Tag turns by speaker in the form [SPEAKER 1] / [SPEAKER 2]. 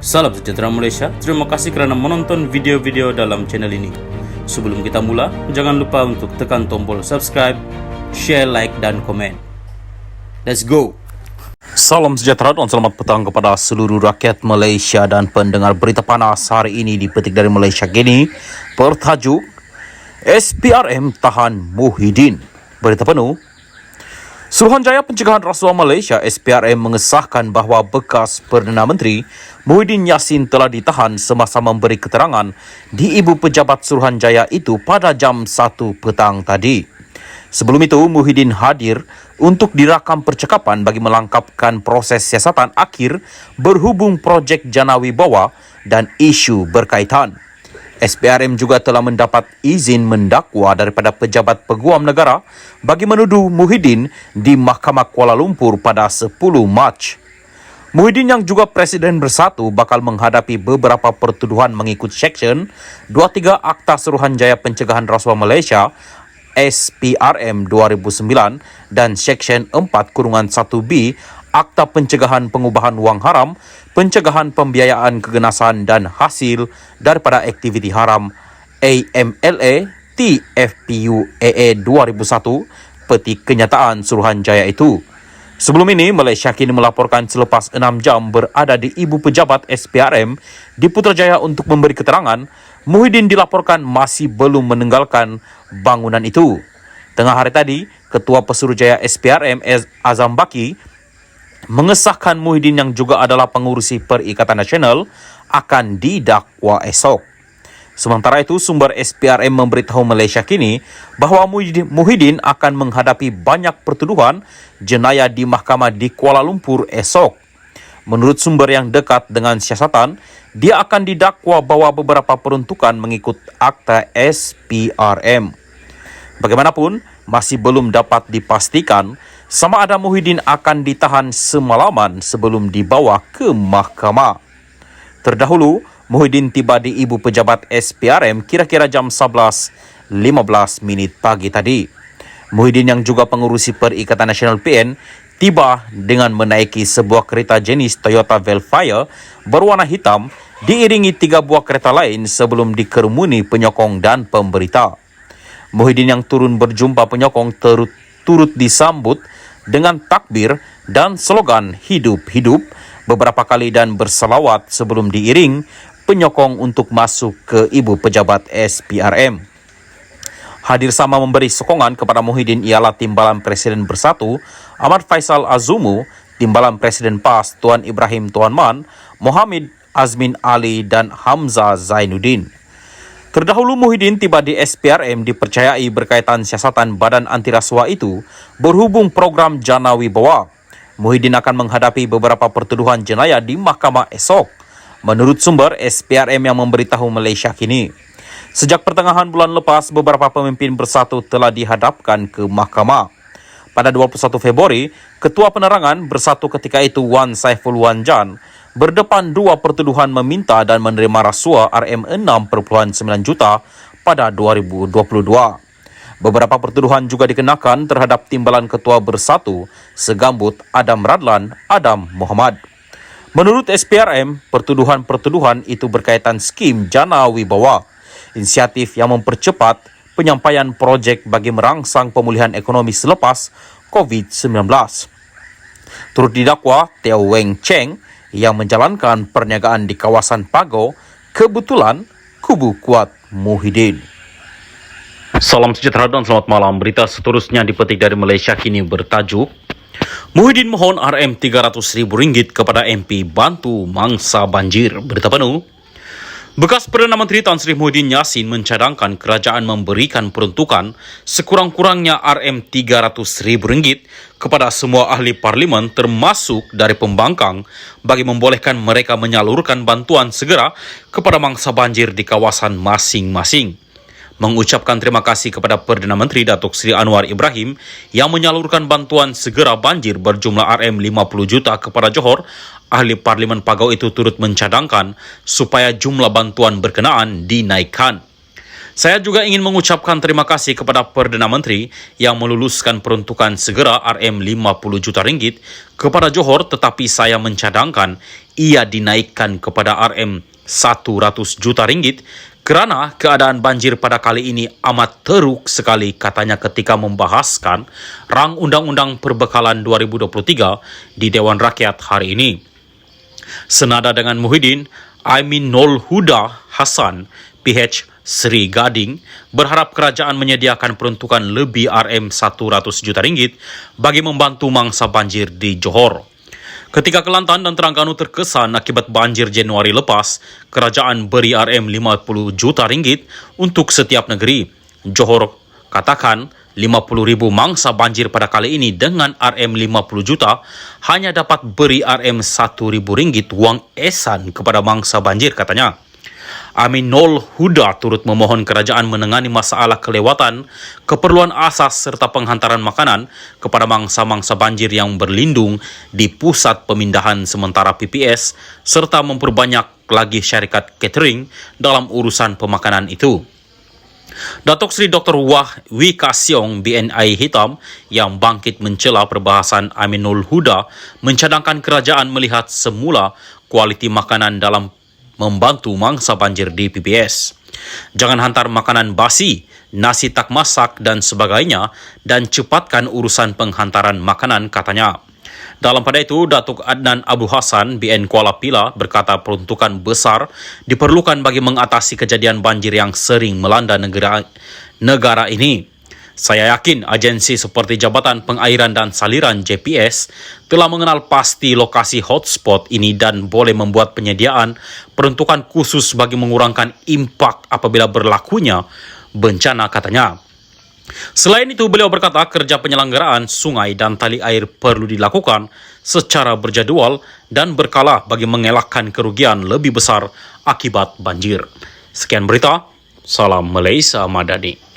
[SPEAKER 1] Salam sejahtera Malaysia, terima kasih kerana menonton video-video dalam channel ini. Sebelum kita mula, jangan lupa untuk tekan tombol subscribe, share, like dan komen. Let's go! Salam sejahtera dan selamat petang kepada seluruh rakyat Malaysia dan pendengar berita panas hari ini dipetik dari Malaysia Gini bertajuk SPRM tahan Muhyiddin. Berita penuh. Suruhanjaya Pencegahan Rasuah Malaysia SPRM mengesahkan bahawa bekas Perdana Menteri Muhyiddin Yassin telah ditahan semasa memberi keterangan di Ibu Pejabat Suruhanjaya itu pada jam 1 petang tadi. Sebelum itu, Muhyiddin hadir untuk dirakam percakapan bagi melengkapkan proses siasatan akhir berhubung projek Jana Wibawa dan isu berkaitan. SPRM juga telah mendapat izin mendakwa daripada Pejabat Peguam Negara bagi menuduh Muhyiddin di Mahkamah Kuala Lumpur pada 10 Mac. Muhyiddin yang juga Presiden Bersatu bakal menghadapi beberapa pertuduhan mengikut Seksyen 23 Akta Suruhanjaya Pencegahan Rasuah Malaysia SPRM 2009 dan Seksyen 4-1B Akta Pencegahan Pengubahan Wang Haram, Pencegahan Pembiayaan Keganasan dan Hasil daripada Aktiviti Haram AMLA TFPU AA 2001 peti kenyataan Suruhanjaya itu. Sebelum ini, Malaysia Kini melaporkan selepas 6 jam berada di Ibu Pejabat SPRM di Putrajaya untuk memberi keterangan, Muhyiddin dilaporkan masih belum meninggalkan bangunan itu. Tengah hari tadi, Ketua Pesuruhjaya SPRM Azam Baki mengesahkan Muhyiddin yang juga adalah pengurusi Perikatan Nasional akan didakwa esok. Sementara itu, sumber SPRM memberitahu Malaysia Kini bahawa Muhyiddin akan menghadapi banyak pertuduhan jenayah di mahkamah di Kuala Lumpur esok. Menurut sumber yang dekat dengan siasatan, dia akan didakwa bahawa beberapa peruntukan mengikut Akta SPRM. Bagaimanapun, masih belum dapat dipastikan sama ada Muhyiddin akan ditahan semalaman sebelum dibawa ke mahkamah. Terdahulu, Muhyiddin tiba di Ibu Pejabat SPRM kira-kira jam 11.15 pagi tadi. Muhyiddin yang juga pengurusi Perikatan Nasional PN tiba dengan menaiki sebuah kereta jenis Toyota Velfire berwarna hitam diiringi 3 buah kereta lain sebelum dikerumuni penyokong dan pemberita. Muhyiddin yang turun berjumpa penyokong turut disambut dengan takbir dan slogan hidup-hidup beberapa kali dan berselawat sebelum diiring penyokong untuk masuk ke Ibu Pejabat SPRM. Hadir sama memberi sokongan kepada Muhyiddin ialah Timbalan Presiden Bersatu Ahmad Faisal Azumu, Timbalan Presiden PAS Tuan Ibrahim Tuan Man, Mohammed Azmin Ali dan Hamzah Zainuddin. Terdahulu Muhyiddin tiba di SPRM dipercayai berkaitan siasatan Badan Anti Rasuah itu berhubung program Jana Wibawa. Muhyiddin akan menghadapi beberapa pertuduhan jenayah di mahkamah esok. Menurut sumber SPRM yang memberitahu Malaysia Kini. Sejak pertengahan bulan lepas, beberapa pemimpin Bersatu telah dihadapkan ke mahkamah. Pada 21 Februari, Ketua Penerangan Bersatu ketika itu Wan Saiful Wanjan berdepan 2 pertuduhan meminta dan menerima rasuah RM6.9 juta pada 2022. Beberapa pertuduhan juga dikenakan terhadap Timbalan Ketua Bersatu Segambut Adam Radlan Adam Muhammad. Menurut SPRM, pertuduhan-pertuduhan itu berkaitan skim Jana Wibawa, inisiatif yang mempercepat penyampaian projek bagi merangsang pemulihan ekonomi selepas COVID-19. Turut didakwa Teo Weng Cheng yang menjalankan perniagaan di kawasan Pago, kebetulan kubu kuat Muhyiddin. Salam sejahtera dan selamat malam. Berita seterusnya dipetik dari Malaysia Kini bertajuk Muhyiddin mohon RM300,000 kepada MP bantu mangsa banjir. Berita penuh. Bekas Perdana Menteri Tan Sri Muhyiddin Yassin mencadangkan kerajaan memberikan peruntukan sekurang-kurangnya RM300,000 kepada semua ahli parlimen termasuk dari pembangkang bagi membolehkan mereka menyalurkan bantuan segera kepada mangsa banjir di kawasan masing-masing. Mengucapkan terima kasih kepada Perdana Menteri Datuk Seri Anwar Ibrahim yang menyalurkan bantuan segera banjir berjumlah RM50 juta kepada Johor, ahli Parlimen Pagau itu turut mencadangkan supaya jumlah bantuan berkenaan dinaikkan. Saya juga ingin mengucapkan terima kasih kepada Perdana Menteri yang meluluskan peruntukan segera RM50 juta ringgit kepada Johor, tetapi saya mencadangkan ia dinaikkan kepada Rp100 juta kerana keadaan banjir pada kali ini amat teruk sekali, katanya ketika membahaskan rang Undang-Undang Perbekalan 2023 di Dewan Rakyat hari ini. Senada dengan Muhyiddin, Aminul Huda Hasan, PH Sri Gading, berharap kerajaan menyediakan peruntukan lebih Rm100 juta bagi membantu mangsa banjir di Johor. Ketika Kelantan dan Terengganu terkesan akibat banjir Januari lepas, kerajaan beri Rm50 juta untuk setiap negeri. Johor katakan 50,000 mangsa banjir pada kali ini dengan Rm50 juta hanya dapat beri Rm1.000 wang esan kepada mangsa banjir, katanya. Aminul Huda turut memohon kerajaan menangani masalah kelewatan, keperluan asas serta penghantaran makanan kepada mangsa-mangsa banjir yang berlindung di pusat pemindahan sementara PPS serta memperbanyak lagi syarikat catering dalam urusan pemakanan itu. Datuk Seri Dr. Wi Kasyong BNI Hitam yang bangkit mencela perbahasan Aminul Huda mencadangkan kerajaan melihat semula kualiti makanan dalam membantu mangsa banjir di PPS. Jangan hantar makanan basi, nasi tak masak dan sebagainya dan cepatkan urusan penghantaran makanan, katanya. Dalam pada itu, Datuk Adnan Abu Hassan BN Kuala Pila berkata peruntukan besar diperlukan bagi mengatasi kejadian banjir yang sering melanda negara ini. Saya yakin agensi seperti Jabatan Pengairan dan Saliran JPS telah mengenal pasti lokasi hotspot ini dan boleh membuat penyediaan peruntukan khusus bagi mengurangkan impak apabila berlakunya bencana, katanya. Selain itu, beliau berkata kerja penyelenggaraan sungai dan tali air perlu dilakukan secara berjadual dan berkala bagi mengelakkan kerugian lebih besar akibat banjir. Sekian berita, salam Malaysia Madani.